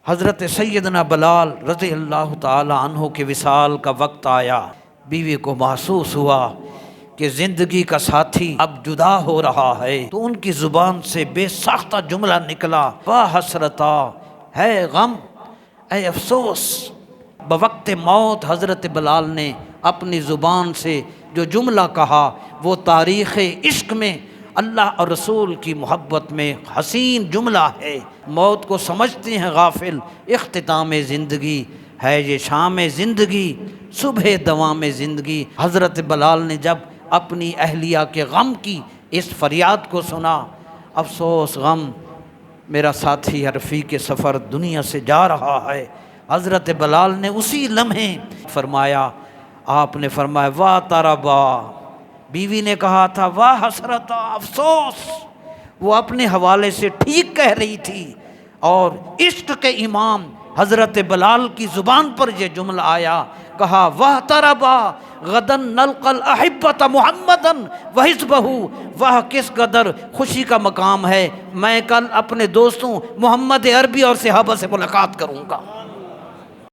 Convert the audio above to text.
حضرت سیدنا بلال رضی اللہ تعالی عنہ کے وصال کا وقت آیا، بیوی کو محسوس ہوا کہ زندگی کا ساتھی اب جدا ہو رہا ہے، تو ان کی زبان سے بے ساختہ جملہ نکلا، واہ حسرتا، ہے غم، اے افسوس۔ بوقت موت حضرت بلال نے اپنی زبان سے جو جملہ کہا وہ تاریخ عشق میں اللہ اور رسول کی محبت میں حسین جملہ ہے۔ موت کو سمجھتے ہیں غافل، اختتام زندگی ہے یہ شام زندگی، صبح دوام زندگی۔ حضرت بلال نے جب اپنی اہلیہ کے غم کی اس فریاد کو سنا، افسوس، غم، میرا ساتھی رفیق سفر دنیا سے جا رہا ہے، حضرت بلال نے اسی لمحے فرمایا، آپ نے فرمایا واہ تربا۔ بیوی نے کہا تھا واہ حسرتا، افسوس۔ وہ اپنے حوالے سے ٹھیک کہہ رہی تھی، اور عشق کے امام حضرت بلال کی زبان پر یہ جملہ آیا، کہا واہ تربا غدن نلقى الاحبۃ محمدا وحزبہ، وہ کس قدر خوشی کا مقام ہے، میں کل اپنے دوستوں محمد عربی اور صحابہ سے ملاقات کروں گا۔